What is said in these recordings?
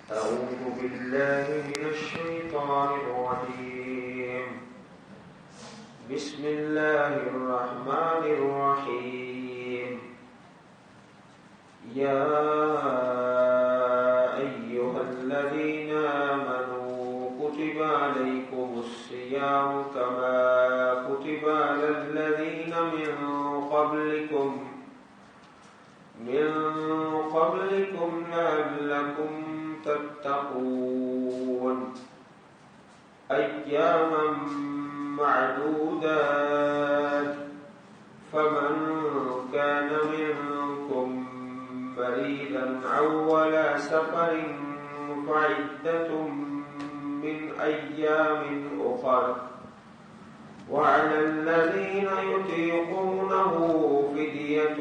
أعوذ بالله من الشيطان الرجيم بسم الله الرحمن الرحيم يا أيها الذين آمنوا كتب عليكم الصيام كما كتب على الذين من قبلكم لعلكم تتقون أياما معدودات فمن كان منكم مريضا أو على سفر فعدة من أيام أخر وعلى الذين يطيقونه فدية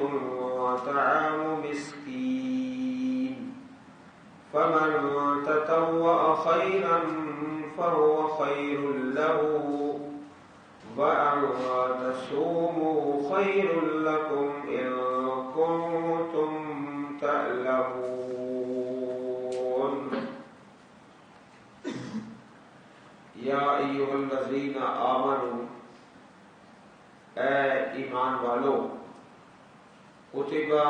طعام مسكين فمن تطوع خيرا فهو خير له وأن تصوموا خير لكم إن كنتم تعلمون یا ایھا الذین آمنوا اے ایمان والو کتبہ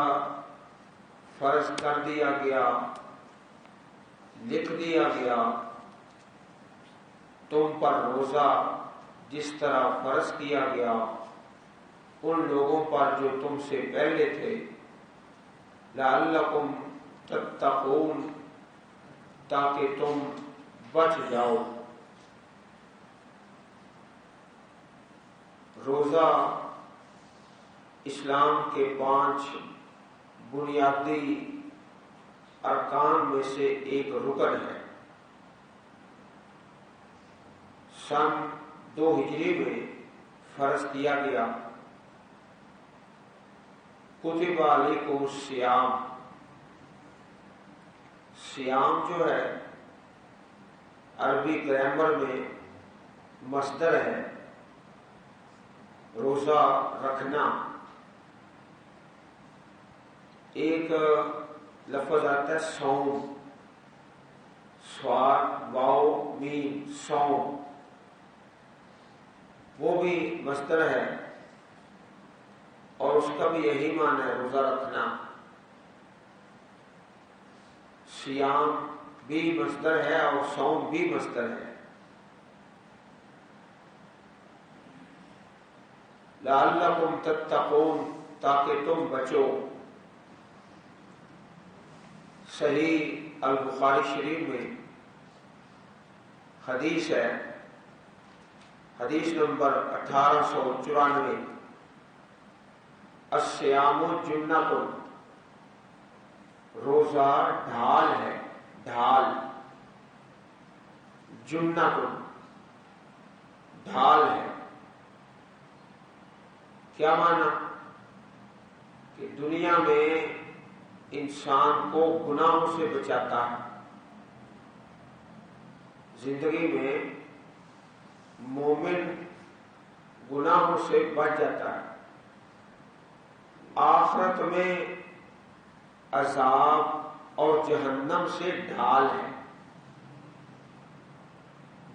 فرض کر دیا گیا لکھ دیا گیا تم پر روزہ جس طرح فرض کیا گیا ان لوگوں پر جو تم سے پہلے تھے لعلکم تتقون تاکہ تم بچ جاؤ. روزہ اسلام کے 5 بنیادی ارکان میں سے ایک رکن ہے. سن 2 ہجری میں فرض کیا گیا. کتب علیکم الصیام، صیام جو ہے عربی گرامر میں مصدر ہے روزہ رکھنا. ایک لفظ آتا ہے صوم، صاد واو میم صوم، وہ بھی مصدر ہے اور اس کا بھی یہی معنی ہے روزہ رکھنا. صیام بھی مصدر ہے اور صوم بھی مصدر ہے. لعلکم تتقون تاکہ تم بچو. صحیح البخاری شریف میں حدیث ہے، حدیث نمبر 1894، الصیام جنۃ، روزہ ڈھال ہے، ڈھال، جنۃ ڈھال ہے. کیا معنی؟ کہ دنیا میں انسان کو گناہوں سے بچاتا ہے. زندگی میں مومن گناہوں سے بچ جاتا ہے. آخرت میں عذاب اور جہنم سے ڈھال ہے.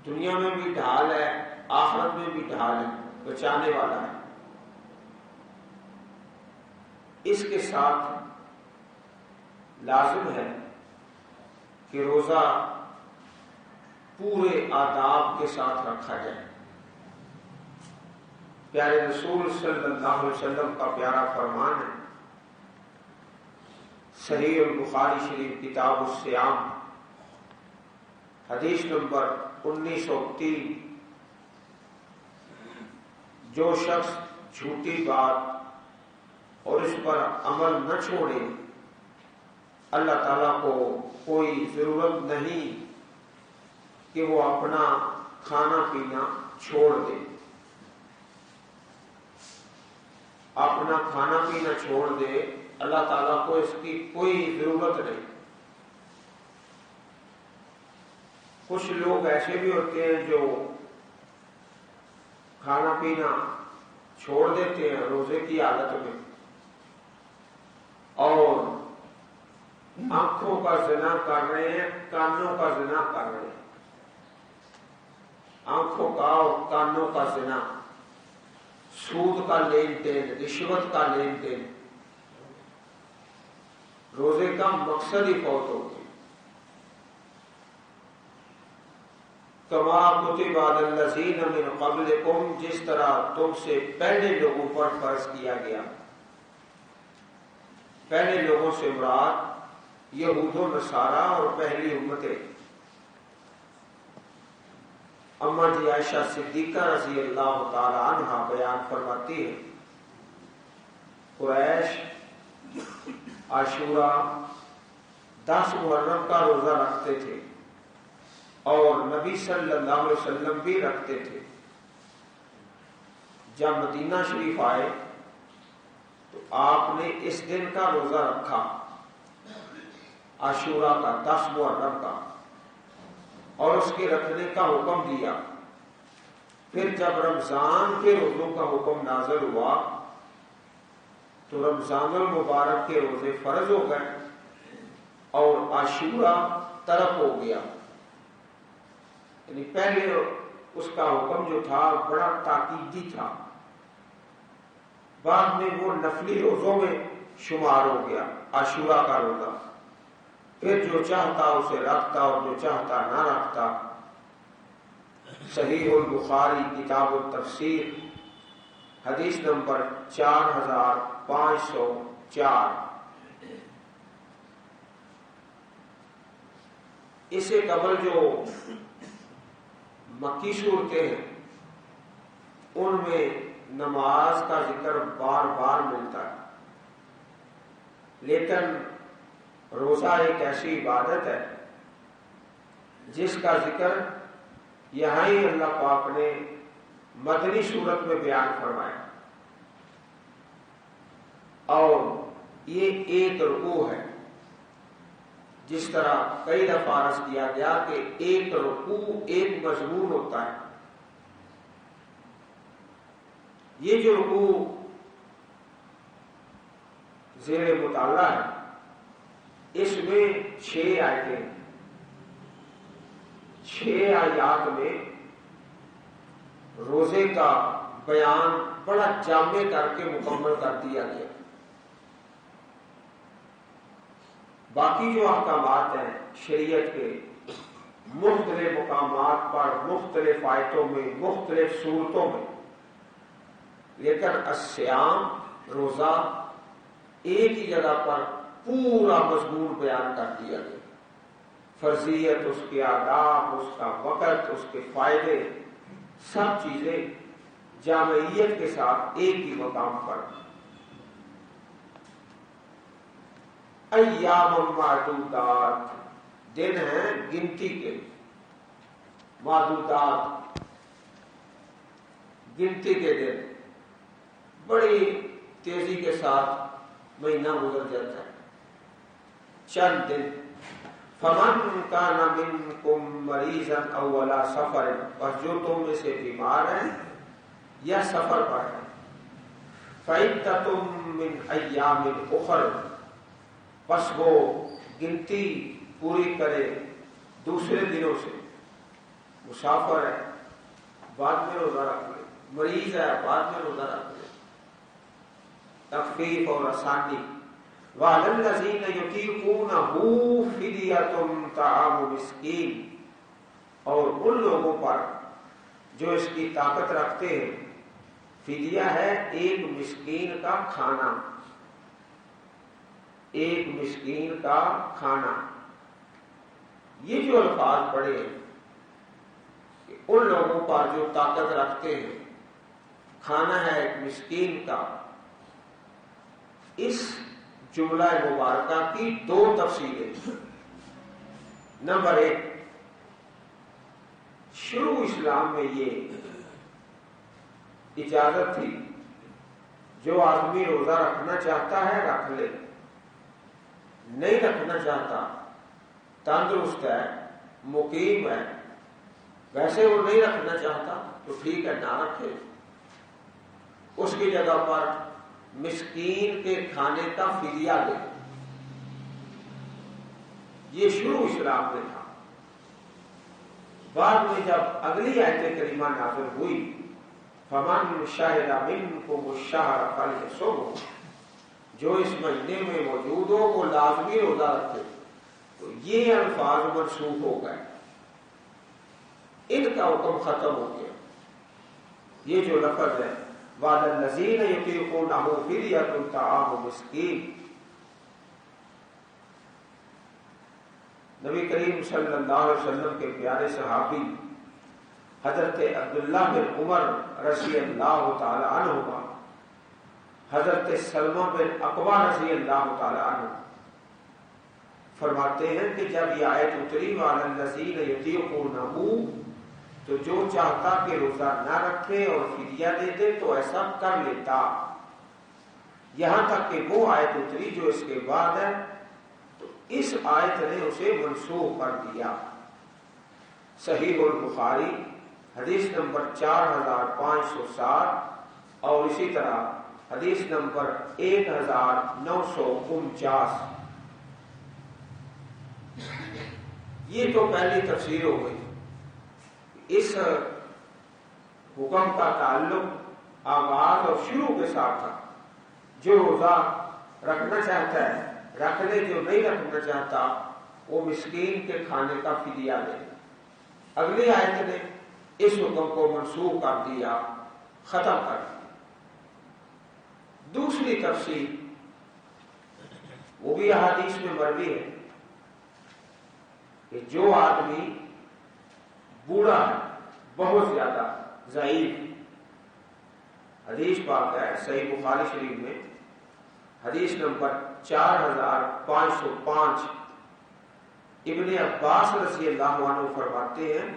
دنیا میں بھی ڈھال ہے، آخرت میں بھی ڈھال ہے، بچانے والا ہے. اس کے ساتھ لازم ہے کہ روزہ پورے آداب کے ساتھ رکھا جائے. پیارے رسول صلی اللہ علیہ وسلم کا پیارا فرمان ہے، صحیح البخاری شریف کتاب الصیام حدیث نمبر 1903، جو شخص جھوٹی بات اور اس پر عمل نہ چھوڑے اللہ تعالیٰ کو کوئی ضرورت نہیں کہ وہ اپنا کھانا پینا چھوڑ دے. اپنا کھانا پینا چھوڑ دے، اللہ تعالیٰ کو اس کی کوئی ضرورت نہیں. کچھ لوگ ایسے بھی ہوتے ہیں جو کھانا پینا چھوڑ دیتے ہیں روزے کی حالت میں اور آنکھوں کا زنا کر رہے ہیں، کانوں کا زنا کر رہے ہیں، آنکھوں کا اور کانوں کا زنا، سود کا لین دین، رشوت کا لین دین، روزے کا مقصد ہی فوت ہو گیا۔ کما کتب علی الذین من قبلکم، جس طرح تم سے پہلے لوگوں پر فرض کیا گیا۔ پہلے لوگوں سے مراد یہود و نصارہ اور پہلی امتیں۔ اما جی عائشہ صدیقہ رضی اللہ تعالی عنہا بیان فرماتی ہے، قریش عاشورہ 10 محرم کا روزہ رکھتے تھے اور نبی صلی اللہ علیہ وسلم بھی رکھتے تھے۔ جب مدینہ شریف آئے تو آپ نے اس دن کا روزہ رکھا، عاشورہ کا 10 محرم کا، اور اس کے رکھنے کا حکم دیا۔ پھر جب رمضان کے روزوں کا حکم نازل ہوا تو رمضان المبارک کے روزے فرض ہو گئے اور عاشورہ ترک ہو گیا۔ یعنی پہلے اس کا حکم جو تھا بڑا تاکیدی تھا، بعد میں وہ نفلی روزوں میں شمار ہو گیا عاشورہ کا روزہ۔ پھر جو چاہتا اسے رکھتا اور جو چاہتا نہ رکھتا۔ صحیح البخاری کتاب التفسیر حدیث نمبر 4504۔ اسے قبل جو مکی صورتیں ہیں ان میں نماز کا ذکر بار بار ملتا ہے، لیکن روزہ ایک ایسی عبادت ہے جس کا ذکر یہاں ہی اللہ پاک نے مدنی صورت میں بیان فرمایا، اور یہ ایک رکوع ہے۔ جس طرح کئی دفعہ عرض کیا گیا کہ ایک رکوع ایک مضمون ہوتا ہے۔ یہ جو رکوع زیر مطالعہ ہے اس میں 6 آیتیں، 6 آیات میں روزے کا بیان بڑا جامع کر کے مکمل کر دیا گیا۔ باقی جو احکامات ہیں شریعت کے مختلف مقامات پر، مختلف آیتوں میں، مختلف صورتوں میں، لیکن الصیام روزہ ایک ہی جگہ پر پورا مضمون بیان کر دیا گیا۔ فرضیت، اس کے آداب، اس کا وقت، اس کے فائدے، سب چیزیں جامعیت کے ساتھ ایک ہی مقام پر۔ ایام معدودات، دن ہیں گنتی کے، معدودات گنتی کے دن، بڑی تیزی کے ساتھ مہینہ گزر جاتا ہے، چند دن۔ فمن کان منکم مریضا او علی سفر، بس جو تم میں سے بیمار ہیں یا سفر پر ہیں، فعدۃ من ایام اخر، پس وہ گنتی پوری کرے دوسرے دنوں سے۔ مسافر ہے بعد میں روزہ رکھ لے، مریض ہے بعد میں روزہ رکھ لے، تخفیف اور آسانی۔ وعلی الذین یطیقونہ فدیۃ طعام مسکین، اور ان لوگوں پر جو اس کی طاقت رکھتے ہیں، فدیہ ہے ایک مسکین کا کھانا، ایک مسکین کا کھانا۔ یہ جو الفاظ پڑھے ہیں کہ ان لوگوں پر جو طاقت رکھتے ہیں، کھانا ہے ایک مسکین کا، اس جملہ مبارکہ کی 2 تفصیلیں۔ نمبر 1، شروع اسلام میں یہ اجازت تھی، جو آدمی روزہ رکھنا چاہتا ہے رکھ لے، نہیں رکھنا چاہتا، تندرست ہے، مقیم ہے، ویسے وہ نہیں رکھنا چاہتا تو ٹھیک ہے نہ رکھے، اس کی جگہ پر مسکین کے کھانے کا فدیہ دے۔ یہ شروع اسلام میں تھا. بعد میں جب اگلی آیت کریمہ نازل ہوئی فمن شہد منکم الشہر فلیصمہ، جو اس مہینے میں موجود ہو وہ لازمی روزہ رکھے. تو یہ الفاظ منسوخ ہو گئے، ان کا حکم ختم ہو گیا. یہ جو لفظ ہے وعلی الذین یطیقونہ فدیۃ طعام مسکین، نبی کریم صلی اللہ علیہ وسلم کے پیارے صحابی حضرت عبداللہ بن عمر رضی اللہ تعالی عنہما، حضرت سلمہ بن اقویٰ رضی اللہ تعالی عنہ فرماتے ہیں کہ جب یہ آیت اتری وعلی الذین یطیقونہ، تو جو چاہتا کہ روزہ نہ رکھے اور فدیہ دے دے تو ایسا کر لیتا، یہاں تک کہ وہ آیت اتری جو اس کے بعد ہے، تو اس آیت نے اسے منسوخ کر دیا. صحیح البخاری حدیث نمبر 4507 اور اسی طرح حدیث نمبر 1949. یہ تو پہلی تفسیر ہو گئی. اس حکم کا تعلق آغاز اور شروع کے ساتھ تھا. جو روزہ رکھنا چاہتا ہے رکھ لے، جو نہیں رکھنا چاہتا وہ مسکین کے کھانے کا فدیہ دے. اگلی آیت نے اس حکم کو منسوخ کر دیا، ختم کر دیا. دوسری تفسیر وہ بھی احادیث میں مروی ہے کہ جو آدمی بوڑھا ہے، بہت زیادہ ضعیف، حدیث پاک ہے صحیح بخاری شریف میں حدیث نمبر 4505، ابن عباس رضی اللہ عنہ فرماتے ہیں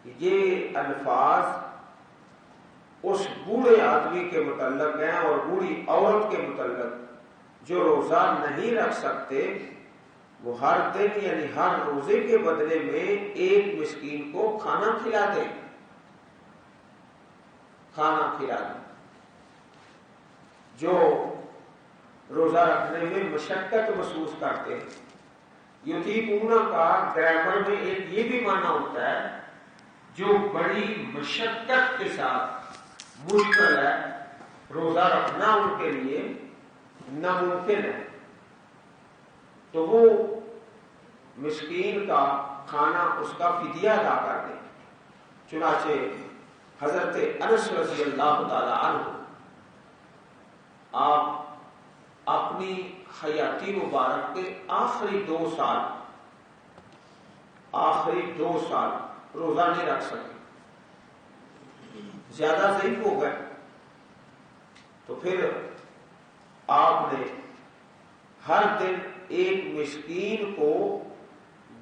کہ یہ الفاظ اس بوڑھے آدمی کے متعلق ہیں اور بوڑھی عورت کے متعلق جو روزہ نہیں رکھ سکتے، وہ ہر دن یعنی ہر روزے کے بدلے میں ایک مسکین کو کھانا کھلا دیں. کھانا کھلا دیں. جو روزہ رکھنے میں مشقت محسوس کرتے ہیں. یطیقونہ کا گرامر میں ایک یہ بھی معنی ہوتا ہے جو بڑی مشقت کے ساتھ مشکل ہے، روزہ رکھنا ان کے لیے ناممکن ہے، تو وہ مسکین کا کھانا اس کا فدیہ ادا کر دیں. چنانچہ حضرت انس رضی اللہ تعالی عنہ آپ اپنی حیاتی مبارک کے آخری 2 سال روزہ نہیں رکھ سکے، زیادہ ضعیف ہو گئے. تو پھر آپ نے ہر دن ایک مسکین کو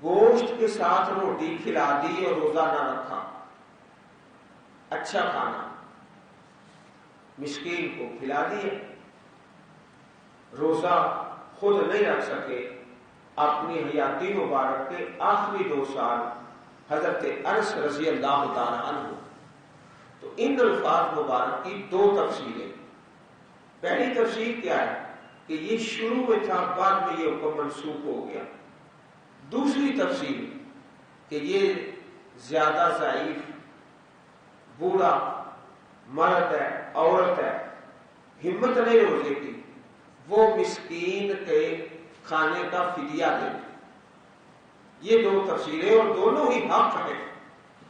گوشت کے ساتھ روٹی کھلا دی اور روزہ نہ رکھا. اچھا کھانا مسکین کو کھلا دیا. روزہ خود نہیں رکھ سکے. اپنی حیاتی مبارک کے آخری 2 سال حضرت انس رضی اللہ تعالی عنہ. تو ان الفاظ مبارک کی 2 تفسیریں. پہلی تفسیر کیا ہے کہ یہ شروع میں تھا، بعد میں یہ حکم منسوخ ہو گیا. دوسری تفسیر کہ یہ زیادہ ضعیف بوڑھا مرد ہے، عورت ہے، ہمت نہیں روزے کی، وہ مسکین کے کھانے کا فدیہ دے. یہ 2 تفسیریں اور دونوں ہی حق ہیں،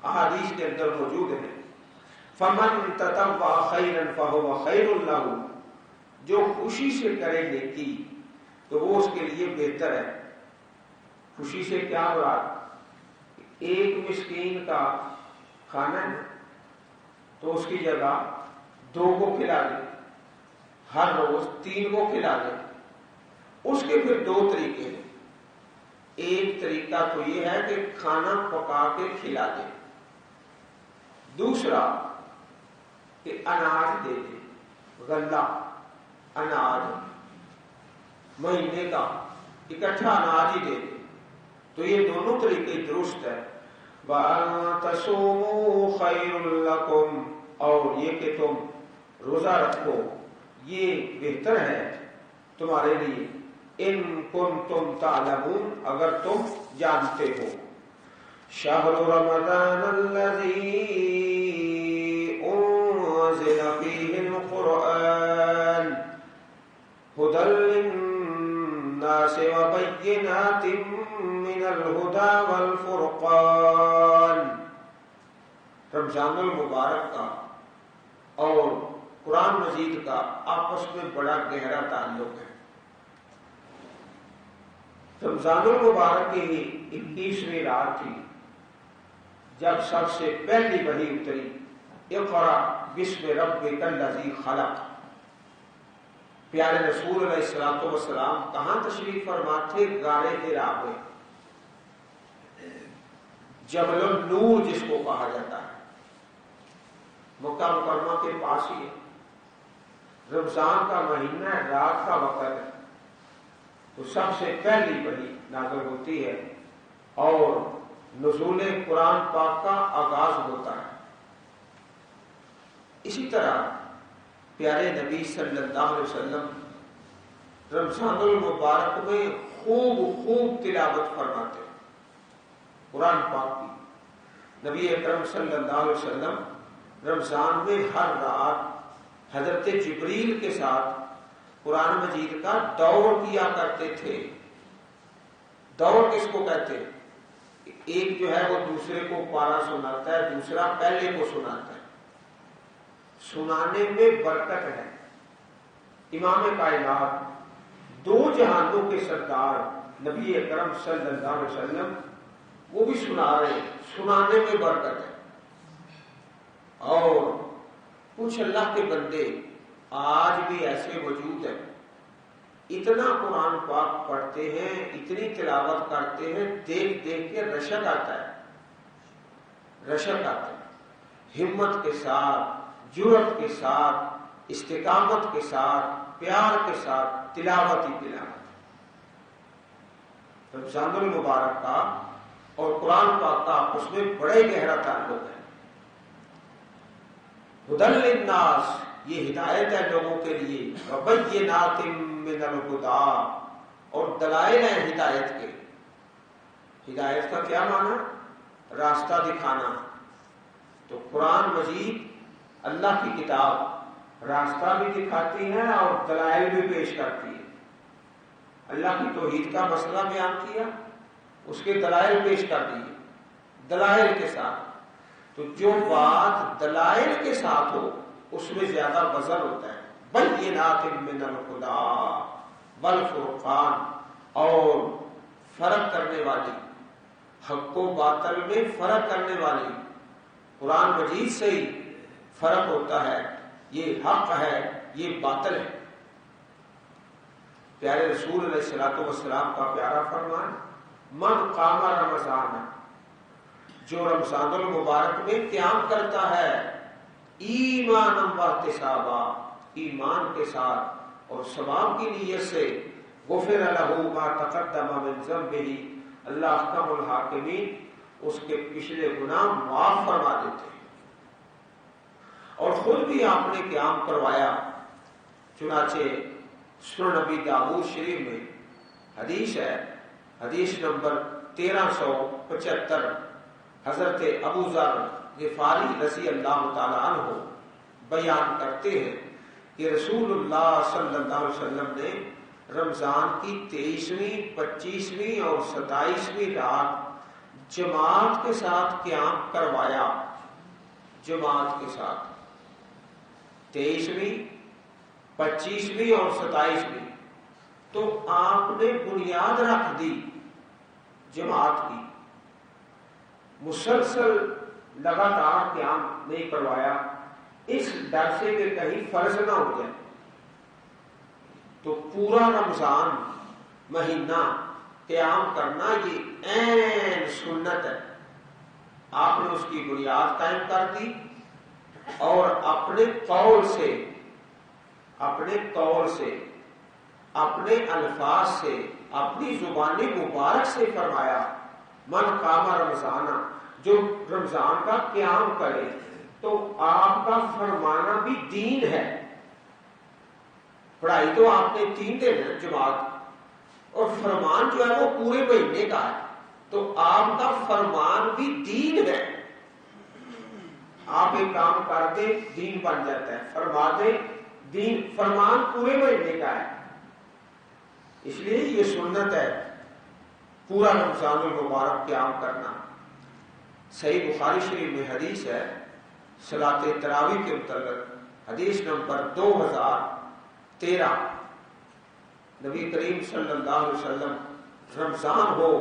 احادیث کے اندر موجود ہیں. فمن تطوع خیرا فهو خیر له، جو خوشی سے کرے نیکی تو وہ اس کے لیے بہتر ہے. خوشی سے کیا مراد؟ ایک مسکین کا کھانا ہے تو اس کی جگہ 2 کو کھلا دے، ہر روز 3 کو کھلا دے. اس کے پھر 2 طریقے ہیں. ایک طریقہ تو یہ ہے کہ کھانا پکا کے کھلا دے. دوسرا کہ اناج دے دے، غلہ اناج مہینے کا اکٹھا اناج ہی دے دے. تو یہ دونوں طریقے درست ہے. وَأَن تَصُومُوا خَيْرٌ لَكُمْ، اور یہ کہ تم روزہ رکھو یہ بہتر ہے تمہارے لیے. ان کنتم تعلمون، اگر تم جانتے ہو۔ شہر رمضان الذی انزل فیہ القرآن ہدی للناس وبینات من الہدی والفرقان۔ رمضان المبارک کا اور قرآن مجید کا آپس میں بڑا گہرا تعلق ہے۔ رمضان المبارک کی ہی 21ویں رات تھی جب سب سے پہلی وحی اتری، اقرأ بسم ربک الذی خلق۔ پیارے رسول علیہ الصلوۃ والسلام کہاں تشریف فرما تھے؟ غار حرا میں، جبل النور جس کو کہا جاتا ہے، مکہ مکرمہ کے پاس ہی ہے۔ رمضان کا مہینہ ہے، رات کا وقت ہے، تو سب سے پہلی وحی نازل ہوتی ہے اور نزول قرآن پاک کا آغاز ہوتا ہے۔ اسی طرح پیارے نبی صلی اللہ علیہ وسلم رمضان المبارک میں خوب تلاوت فرماتے ہیں قرآن پاک کی۔ نبی اکرم صلی اللہ علیہ وسلم رمضان میں ہر رات حضرت جبریل کے ساتھ قرآن مجید کا دور کیا کرتے تھے۔ دور کس کو کہتے ہیں؟ ایک جو ہے وہ دوسرے کو پارا سناتا ہے، دوسرا پہلے کو سناتا ہے۔ سنانے میں برکت ہے۔ امام کائنات، دو جہانوں کے سردار نبی اکرم صلی اللہ علیہ وسلم، وہ بھی سنا رہے ہیں، سنانے میں برکت ہے۔ اور کچھ اللہ کے بندے آج بھی ایسے موجود ہیں، اتنا قرآن پاک پڑھتے ہیں، اتنی تلاوت کرتے ہیں، دیکھ دیکھ کے رشک آتا ہے، رشک آتا ہے۔ ہمت کے ساتھ، جرأت کے ساتھ، استقامت کے ساتھ، پیار کے ساتھ تلاوت ہی تلاوت۔ رمضان المبارک کا اور قرآن پاک کا آپس میں بڑے گہرا تعلق ہے۔ ہدی للناس، یہ ہدایت ہے لوگوں کے لیے، وبینات من الہدی، اور دلائل ہیں ہدایت کے۔ ہدایت کا کیا معنی؟ راستہ دکھانا۔ تو قرآن مجید اللہ کی کتاب راستہ بھی دکھاتی ہے اور دلائل بھی پیش کرتی ہے۔ اللہ کی توحید کا مسئلہ بیان کیا، اس کے دلائل پیش کر دیے، دلائل کے ساتھ۔ تو جو بات دلائل کے ساتھ ہو اس میں زیادہ وزن ہوتا ہے۔ بینات من الہدی والفرقان، اور فرق کرنے والی، حق و باطل میں فرق کرنے والی، قرآن مجید سے ہی فرق ہوتا ہے، یہ حق ہے، یہ باطل ہے۔ پیارے رسول علیہ الصلوۃ والسلام کا پیارا فرمان، من قام رمضان، جو رمضان المبارک میں قیام کرتا ہے، ایمان و احتسابا، ایمان کے ساتھ اور ثواب کی نیت سے، غفر لہ ما تقدم من ذنبہ، اللہ احکم الحاکمین اس کے پچھلے گناہ معاف فرما دیتے ہیں۔ اور خود بھی آپ نے قیام کروایا، چنانچہ سنن نبی داؤد شریف میں حدیث ہے، حدیث نمبر 1375، حضرت ابو ذر غفاری رضی اللہ تعالی عنہ بیان کرتے ہیں کہ رسول اللہ صلی اللہ علیہ وسلم نے رمضان کی 23ویں، 25ویں اور 27ویں رات جماعت کے ساتھ قیام کروایا، جماعت کے ساتھ 23ویں، 25ویں اور 27ویں۔ تو آپ نے بنیاد رکھ دی جماعت کی، مسلسل لگاتار قیام نہیں کروایا، اس ڈر سے کہ کہیں فرض نہ ہو جائے۔ تو پورا رمضان مہینہ قیام کرنا یہ عین سنت ہے۔ آپ نے اس کی بنیاد قائم کر دی اور اپنے قول سے، اپنے الفاظ سے، اپنی زبان مبارک سے فرمایا، من قام رمضان، جو رمضان کا قیام کرے۔ تو آپ کا فرمانا بھی دین ہے۔ پڑھائی تو آپ نے 3 دن ہے جماعت، اور فرمان جو ہے وہ پورے مہینے کا ہے، تو آپ کا فرمان بھی دین ہے۔ آپ ایک کام کر دیں دین بن جاتا ہے، فرما دیں دین، فرمان پورے مہینے کا ہے۔ اس لیے یہ سنت ہے پورا رمضان المبارک قیام کرنا۔ صحیح بخاری شریف میں حدیث ہے صلاۃ تراویح کے متعلق، حدیث نمبر 2013، نبی کریم صلی اللہ علیہ وسلم رمضان ہو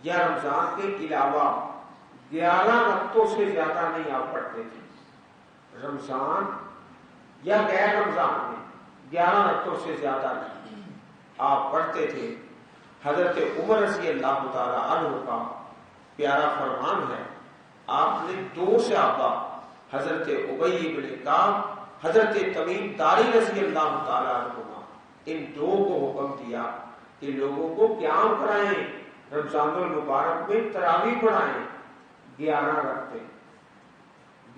یا رمضان کے علاوہ 11 رکعتوں سے زیادہ نہیں آپ پڑھتے تھے۔ رمضان یا غیر رمضان میں 11 رکعتوں سے زیادہ نہیں آپ پڑھتے تھے۔ حضرت عمر رضی اللہ تعالی عنہ کا پیارا فرمان ہے، آپ نے 2 صحابہ حضرت ابی بن کعب، حضرت تمیم داری رضی اللہ تعالی عنہ، ان 2 کو حکم دیا کہ لوگوں کو قیام کرائیں، رمضان المبارک میں تراویح پڑھائیں 11 رکعتیں،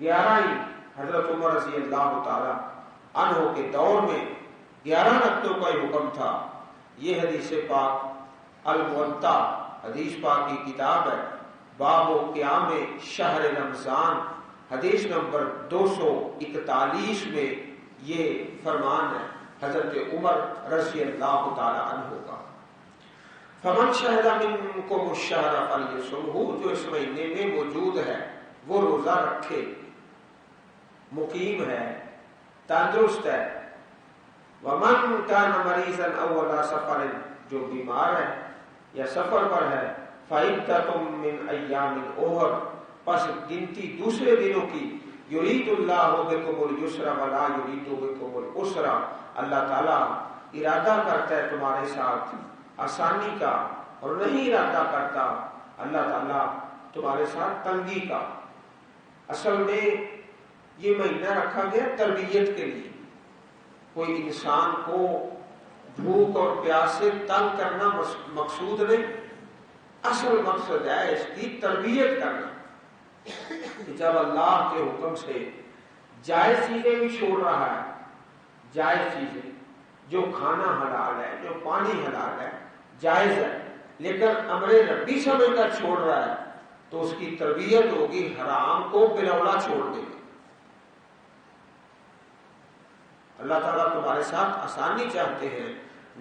11 ہی۔ حضرت عمر رضی اللہ تعالی عنہ کے دور میں 11 رکعتوں کا ہی حکم تھا۔ یہ حدیث پاک الموطا حدیث پاک کی کتاب ہے، باب قیام شہر رمضان، حدیث نمبر 241 میں یہ فرمان ہے حضرت عمر رضی اللہ تعالی عنہ کا۔ فمن شہد منکم الشہر فلیصمہ، جو اس مہینے میں موجود ہے وہ روزہ رکھے، مقیم ہے، تندرست ہے۔ ومن کان مریضا او علی سفر، جو بیمار ہے یا سفر پر ہے، فعدۃ من ایام اخر، پس گنتی دوسرے دنوں کی، یرید اللہ بکم اليسر ولا یرید بکم العسر، اللہ تعالیٰ ارادہ کرتا ہے تمہارے ساتھ آسانی کا اور نہیں ارادہ کرتا اللہ تعالیٰ تمہارے ساتھ تنگی کا۔ اصل میں یہ مہینہ رکھا گیا تربیت کے لیے، کوئی انسان کو بھوک اور پیاس سے تنگ کرنا مقصود نہیں، اصل مقصد ہے اس کی تربیت کرنا کہ جب اللہ کے حکم سے جائز چیزیں بھی چھوڑ رہا ہے، جائز چیزیں جو کھانا حلال ہے، جو پانی حلال ہے، جائز ہے، لیکن امر ربی سمجھ کر چھوڑ رہا ہے تو اس کی تربیت ہوگی حرام کو بلولا چھوڑ دے گی۔ اللہ تعالیٰ تمہارے ساتھ آسانی چاہتے ہیں،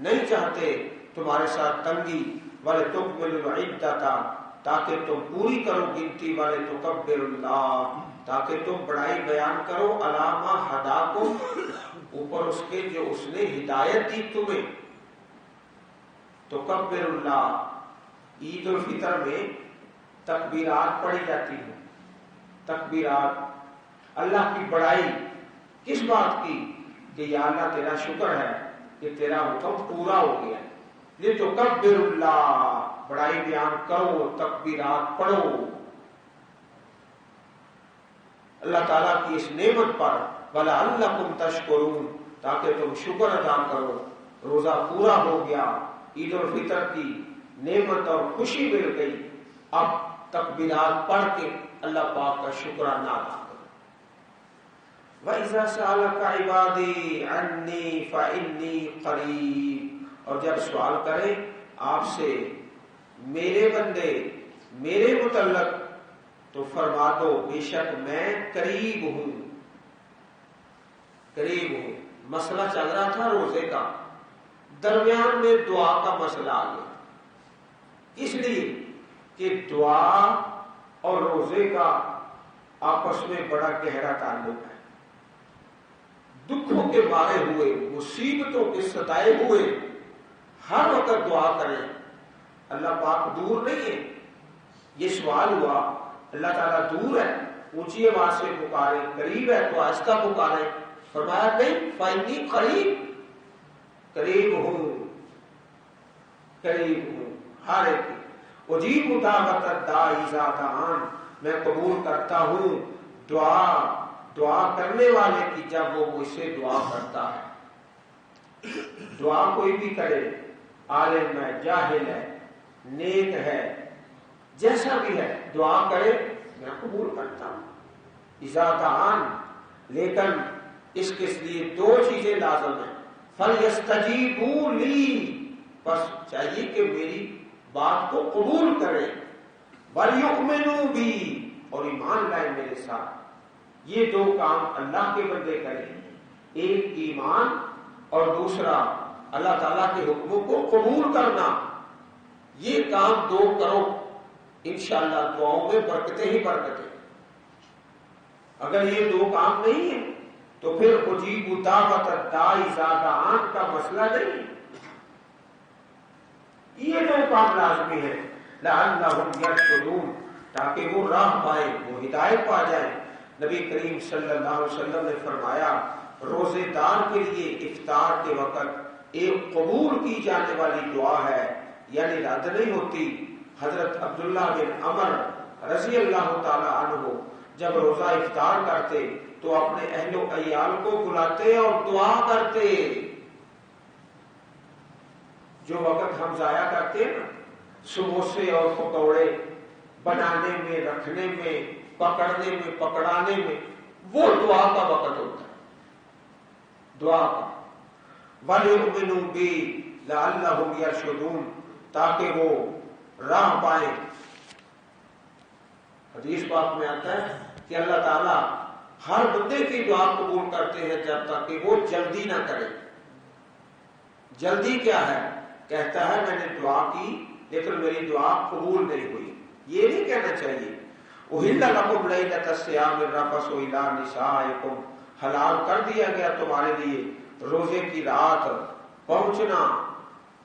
نہیں چاہتے تمہارے ساتھ تنگی۔ وَلِتُكْمِلُوا الْعِدَّةَ، تاکہ تم پوری کرو گنتی، وَلِتُكَبِّرُوا اللَّهَ، تاکہ تم بڑائی بیان کرو، عَلَىٰ مَا هَدَاكُمْ، اوپر اس کے جو اس نے ہدایت دی تمہیں۔ تُكَبِّرُوا اللَّهَ، عید الفطر میں تکبیرات پڑھی جاتی ہیں، تکبیرات، اللہ کی بڑائی کس بات کی؟ کہ یا اللہ تیرا شکر ہے کہ تیرا حکم پورا ہو گیا، لِتُكَبِّرُوا اللَّهَ، بڑائی بیان کرو، تکبیرات پڑھو اللہ تعالیٰ کی اس نعمت پر، وَلَعَلَّكُمْ تَشْكُرُونَ، تاکہ تم شکر ادا کرو۔ روزہ پورا ہو گیا، عید الفطر کی نعمت اور خوشی مل گئی، اب تکبیرات پڑھ کے اللہ پاک کا شکرانہ ادا کرو۔ وَإِذَا سَأَلَكَ عِبَادِي عَنِّي فَإِنِّي قَرِيبٌ، اور جب سوال کریں آپ سے میرے بندے میرے متعلق تو فرما دو بے شک میں قریب ہوں، قریب ہوں۔ مسئلہ چل رہا تھا روزے کا، درمیان میں دعا کا مسئلہ آ گیا، اس لیے کہ دعا اور روزے کا آپس میں بڑا گہرا تعلق ہے۔ دکھوں کے مارے ہوئے، مصیبتوں کے ستائے ہوئے ہر وقت دعا کریں، اللہ پاک دور نہیں ہے۔ یہ سوال ہوا اللہ تعالیٰ دور ہے، اونچی آواز سے پکارے، قریب ہے تو آہستہ پکارے، فرمایا نہیں، فَإِنِّي قریب، قریب ہوں، قریب ہوں ہر ایک۔ اجیب دعوت الداعی اذا دعان، میں قبول کرتا ہوں دعا کرنے والے کی جب وہ مجھ سے دعا کرتا ہے۔ دعا کوئی بھی کرے، عالم ہے، جاہل ہے، نیک ہے، جیسا بھی ہے، دعا کرے میں قبول کرتا ہوں۔ اذا دعان، لیکن اس کے لیے 2 چیزیں لازم ہیں۔ فَلْيَسْتَجِيبُوا لِي، بس چاہیے کہ میری بات کو قبول کریں، وَلْيُؤْمِنُوا بِي، اور ایمان لائیں میرے ساتھ۔ یہ دو کام اللہ کے بندے کریں، ایک ایمان اور دوسرا اللہ تعالیٰ کے حکموں کو قبول کرنا۔ یہ کام دو کرو، انشاءاللہ دعاؤں میں برکتیں ہی برکتیں۔ اگر یہ دو کام نہیں ہے تو پھر اجیب دعوت الداعی اذا دعان کا مسئلہ نہیں۔ یہ دو کام لازمی ہے، لعلہم یرشدون، تاکہ وہ راہ پائے، وہ ہدایت پا جائے۔ نبی کریم صلی اللہ علیہ وسلم نے فرمایا روزے دار کے لیے افطار کے وقت ایک قبول کی جانے والی دعا ہے، یعنی رد نہیں ہوتی۔ حضرت عبداللہ بن عمر رضی اللہ تعالی عنہ جب روزہ افطار کرتے تو اپنے اہل و عیال کو بلاتے اور دعا کرتے۔ جو وقت ہم ضائع کرتے ہیں نا سموسے اور پکوڑے بنانے میں، رکھنے میں، پکڑنے میں، پکڑانے میں، وہ دعا کا وقت ہوتا ہے، دعا کا۔ وَلْيُؤْمِنُوا بِي لَعَلَّهُمْ يَرْشُدُونَ، تاکہ وہ راہ پائیں۔ حدیث پاک میں آتا ہے کہ اللہ تعالیٰ ہر بندے کی دعا قبول کرتے ہیں جب تک کہ وہ جلدی نہ کرے۔ جلدی کیا ہے؟ کہتا ہے میں نے دعا کی لیکن میری دعا قبول نہیں ہوئی، یہ نہیں کہنا چاہیے۔ احل لکم لیلۃ الصیام الرفث الی نسائکم، حلال کر دیا گیا تمہارے لیے روزے کی رات پہنچنا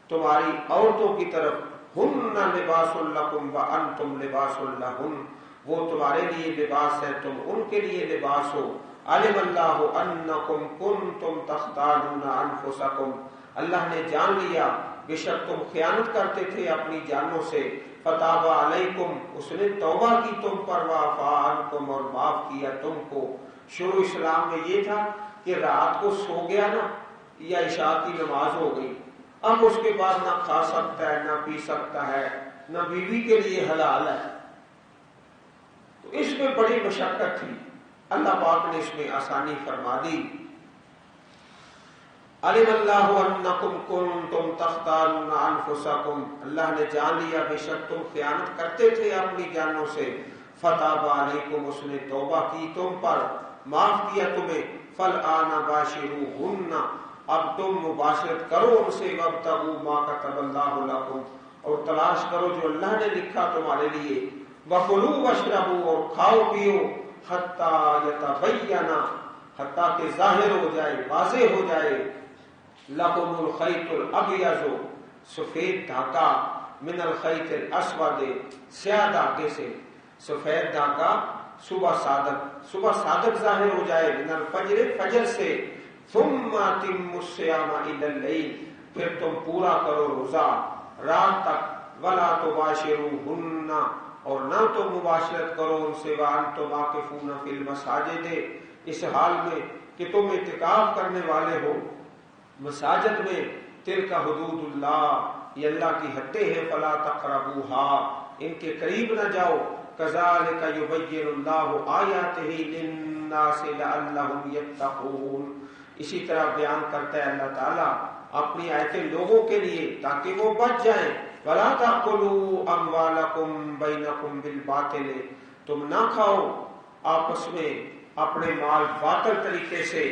تمہاری عورتوں کی طرف، ہن لباس لکم وانتم لباس لہن، وہ تمہارے لیے لباس ہے، تم ان کے لیے لباس ہو۔ علم اللہ انکم کنتم تختانون انفسکم، اللہ نے جان لیا بے شک تم خیانت کرتے تھے اپنی جانوں سے۔ فتاب علیکم، اس نے توبہ کی تم پر، وعفا عنکم، اور معاف کیا تم کو۔ شروع اسلام میں یہ تھا کہ رات کو سو گیا نا یا عشاء کی نماز ہو گئی، اب اس کے بعد نہ کھا سکتا ہے، نہ پی سکتا ہے، نہ بیوی کے لیے حلال ہے، تو اس میں بڑی مشقت تھی۔ اللہ پاک نے اس میں آسانی فرما دی۔ علم اللہ انکم کنتم تختانون انفسکم، اللہ نے جان لیا بے شک تم خیانت کرتے تھے اپنی جانوں سے۔ فتاب علیکم، اس نے توبہ کی تم پر، معاف کیا تمہیں۔ فالآن باشروہن، اب تم مباشرت کرو ان سے، وابتغوا ما کتب اللہ لکم، اور تلاش کرو جو اللہ نے لکھا تمہارے لیے۔ وکلوا واشربوا، اور کھاؤ پیو، حتی یتبین، حتیٰ کہ ظاہر ہو جائے، واضح ہو جائے، لکم الخیط الابیض، سفید دھاگا، من الخیط الاسود، سیاہ دھاگے سے، سفید دھاگا صبح صادق ظاہر ہو جائے، من الفجر، فجر سے، ثم اتموا الصیام الی اللیل، پھر تم پورا کرو روزہ رات تک۔ ولا تباشروہن، اور نہ تم مباشرت کرو ان سے، وانتم عاکفون فی المساجد، اس حال میں کہ تم اعتکاف کرنے والے ہو مساجد میں۔ تلک حدود اللہ، یہ اللہ کی حدیں ہیں، فلا تقربوها، ان کے قریب نہ جاؤ۔ کذالک یبین اللہ آیاتہ للناس لعلہم یتقون، اسی طرح بیان کرتا ہے اللہ تعالیٰ اپنی آیتیں لوگوں کے لیے تاکہ وہ بچ جائیں۔ ولا تاکلوا اموالکم بینکم بالباطل، تم نہ کھاؤ آپس میں اپنے مال باطل طریقے سے۔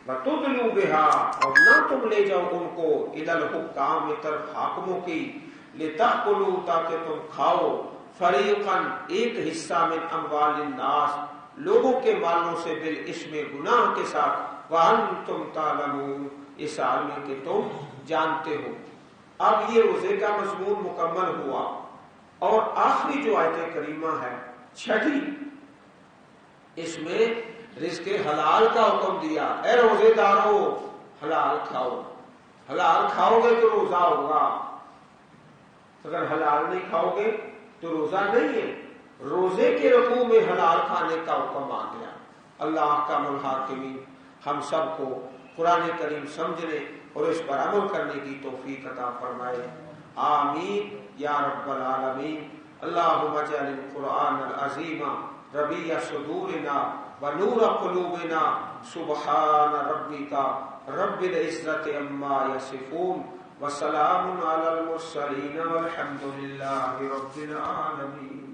وَتُدْلُوا بِهَا، اور نہ تم لے جاؤ ان کو، اِلَى الْحُكَّامِ، طرف حاکموں کی، لِتَأْكُلُوا، تاکہ تم کھاؤ، فَرِيقًا، ایک حصہ، مِنْ أَمْوَالِ النَّاسِ، لوگوں کے مالوں سے، بِالْإِثْمِ، گناہ کے ساتھ، وَأَنْتُمْ تَعْلَمُونَ، اس حال میں کہ تم جانتے ہو۔ اب یہ روزے کا مضمون مکمل ہوا، اور آخری جو آیت کریمہ ہے چھٹی، اس میں رزق حلال کا حکم دیا۔ اے روزے دارو حلال کھاؤ، حلال کھاؤ گے تو روزہ ہوگا، اگر حلال نہیں کھاؤ گے تو روزہ نہیں ہے۔ روزے کے رکوع میں حلال کھانے کا حکم آ گیا۔ اللہ احکم الحاکمین ہم سب کو قرآن کریم سمجھنے اور اس پر عمل کرنے کی توفیق عطا فرمائے، آمین یا رب العالمین۔ اللہم اجعل القرآن العظیم ربیع صدورنا ونور قلوبنا، سبحان ربک رب العزت عما یصفون، وسلام علی المرسلین والحمد للہ رب العالمین.